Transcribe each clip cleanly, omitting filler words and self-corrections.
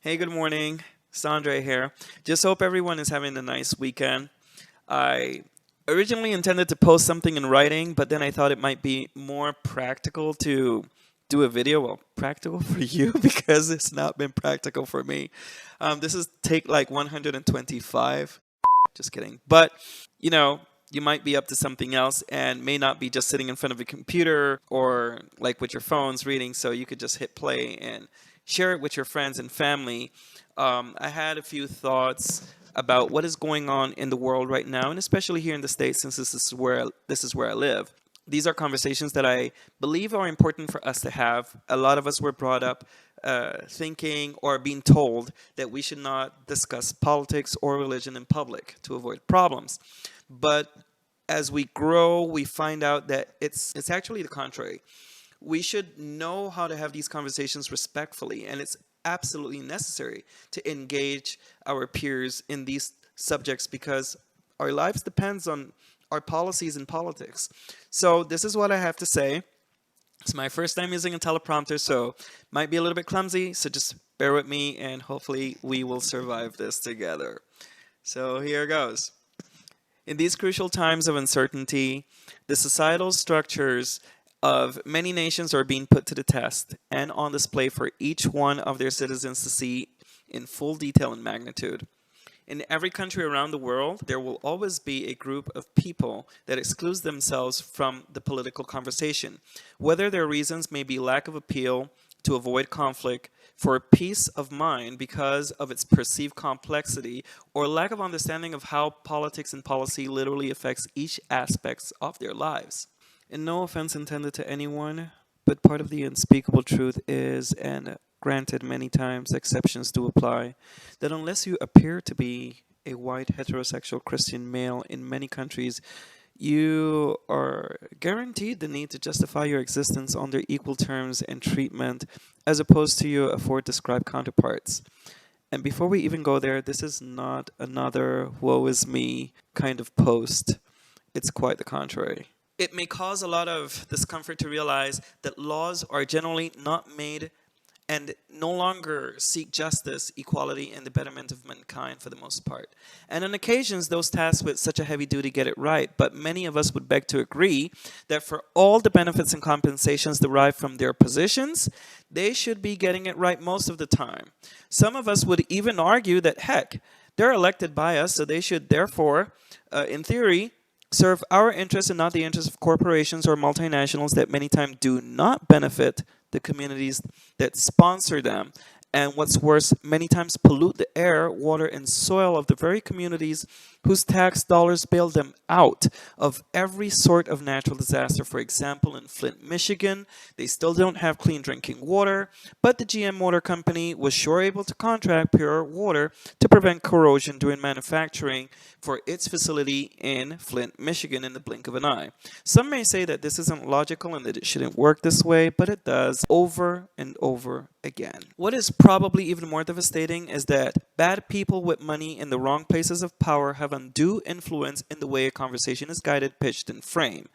Hey, good morning. Sandra here. Just hope everyone is having a nice weekend. I originally intended to post something in writing, but then I thought it might be more practical to do a video. Well, practical for you because it's not been practical for me. This is take like 125. Just kidding. But, you know, you might be up to something else and may not be just sitting in front of a computer or like with your phones reading. So you could just hit play and share it with your friends and family. I had a few thoughts about what is going on in the world right now, and especially here in the States, since this is where I live. These are conversations that I believe are important for us to have. A lot of us were brought up thinking or being told that we should not discuss politics or religion in public to avoid problems. But as we grow, we find out that it's actually the contrary. We should know how to have these conversations respectfully, and it's absolutely necessary to engage our peers in these subjects because our lives depends on our policies and politics. So this is what I have to say. It's my first time using a teleprompter, so might be a little bit clumsy, so just bear with me and hopefully we will survive this together. So here goes. In these crucial times of uncertainty, the societal structures of many nations are being put to the test and on display for each one of their citizens to see in full detail and magnitude. In every country around the world, there will always be a group of people that excludes themselves from the political conversation, whether their reasons may be lack of appeal to avoid conflict, for peace of mind because of its perceived complexity, or lack of understanding of how politics and policy literally affects each aspect of their lives. And no offense intended to anyone, but part of the unspeakable truth is, and granted many times exceptions do apply, that unless you appear to be a white heterosexual Christian male in many countries, you are guaranteed the need to justify your existence under equal terms and treatment as opposed to your afford described counterparts. And before we even go there, this is not another woe is me kind of post. It's quite the contrary. It may cause a lot of discomfort to realize that laws are generally not made and no longer seek justice, equality, and the betterment of mankind for the most part. And on occasions, those tasked with such a heavy duty get it right, but many of us would beg to agree that for all the benefits and compensations derived from their positions, they should be getting it right most of the time. Some of us would even argue that, heck, they're elected by us, so they should therefore, in theory, serve our interests and not the interests of corporations or multinationals that many times do not benefit the communities that sponsor them. And what's worse, many times pollute the air, water, and soil of the very communities whose tax dollars bail them out of every sort of natural disaster. For example, in Flint, Michigan, they still don't have clean drinking water, but the GM Motor Company was sure able to contract pure water to prevent corrosion during manufacturing for its facility in Flint, Michigan in the blink of an eye. Some may say that this isn't logical and that it shouldn't work this way, but it does over and over again. What is probably even more devastating is that bad people with money in the wrong places of power have undue influence in the way a conversation is guided, pitched, and framed.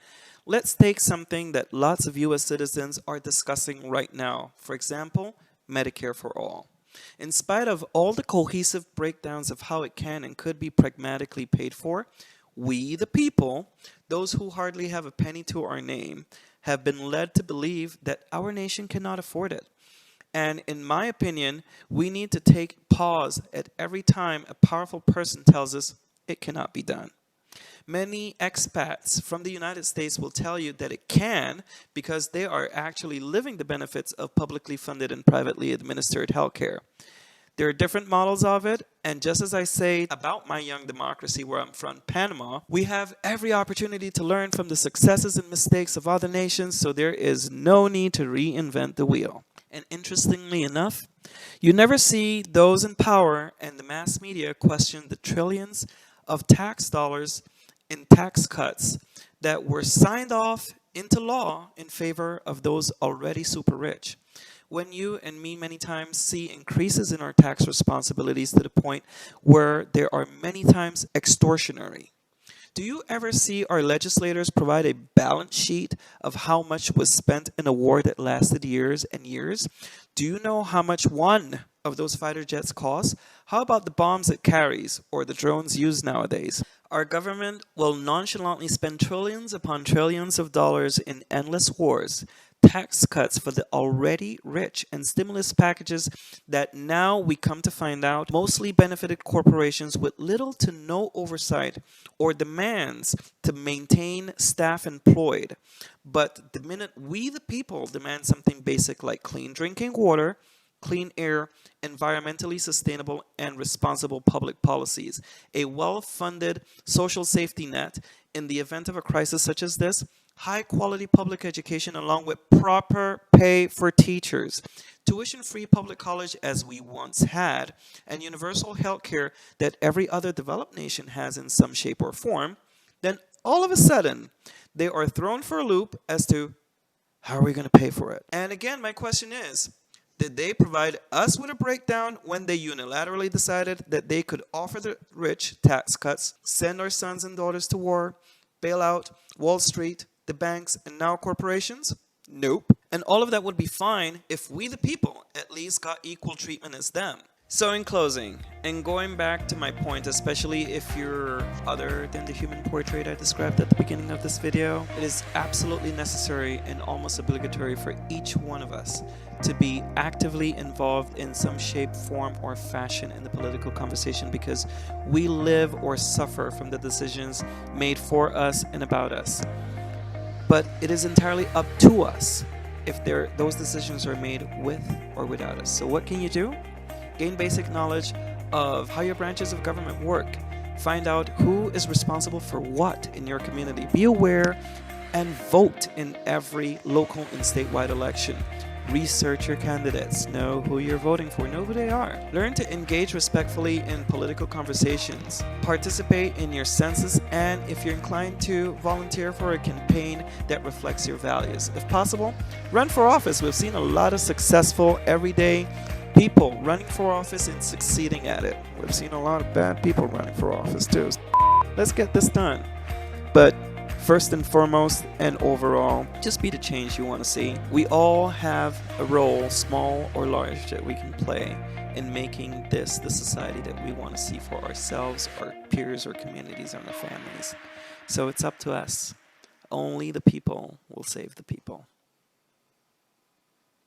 Let's take something that lots of US citizens are discussing right now. For example, Medicare for all. In spite of all the cohesive breakdowns of how it can and could be pragmatically paid for, we, the people, those who hardly have a penny to our name, have been led to believe that our nation cannot afford it. And in my opinion, we need to take pause at every time a powerful person tells us it cannot be done. Many expats from the United States will tell you that it can because they are actually living the benefits of publicly funded and privately administered healthcare. There are different models of it, and just as I say about my young democracy where I'm from, Panama, we have every opportunity to learn from the successes and mistakes of other nations, so there is no need to reinvent the wheel. And interestingly enough, you never see those in power and the mass media question the trillions of tax dollars in tax cuts that were signed off into law in favor of those already super rich. When you and me many times see increases in our tax responsibilities to the point where they are many times extortionary. Do you ever see our legislators provide a balance sheet of how much was spent in a war that lasted years and years? Do you know how much one of those fighter jets costs, how about the bombs it carries or the drones used nowadays? Our government will nonchalantly spend trillions upon trillions of dollars in endless wars, tax cuts for the already rich, and stimulus packages that now we come to find out mostly benefited corporations with little to no oversight or demands to maintain staff employed. But the minute we, the people, demand something basic like clean drinking water, clean air, environmentally sustainable and responsible public policies, a well-funded social safety net in the event of a crisis such as this, high-quality public education along with proper pay for teachers, tuition-free public college as we once had, and universal health care that every other developed nation has in some shape or form, then all of a sudden, they are thrown for a loop as to how are we going to pay for it? And again, my question is, did they provide us with a breakdown when they unilaterally decided that they could offer the rich tax cuts, send our sons and daughters to war, bail out Wall Street, the banks, and now corporations? Nope. And all of that would be fine if we, the people, at least got equal treatment as them. So in closing, and going back to my point, especially if you're other than the human portrait I described at the beginning of this video, it is absolutely necessary and almost obligatory for each one of us to be actively involved in some shape, form, or fashion in the political conversation because we live or suffer from the decisions made for us and about us. But it is entirely up to us if those decisions are made with or without us. So what can you do? Gain basic knowledge of how your branches of government work. Find out who is responsible for what in your community. Be aware and vote in every local and statewide election. Research your candidates. Know who you're voting for. Know who they are. Learn to engage respectfully in political conversations. Participate in your census, and if you're inclined to volunteer for a campaign that reflects your values. If possible, run for office. We've seen a lot of successful, everyday people running for office and succeeding at it. We've seen a lot of bad people running for office too. Let's get this done. But first and foremost and overall, just be the change you want to see. We all have a role, small or large, that we can play in making this the society that we want to see for ourselves, our peers, our communities, and our families. So it's up to us. Only the people will save the people.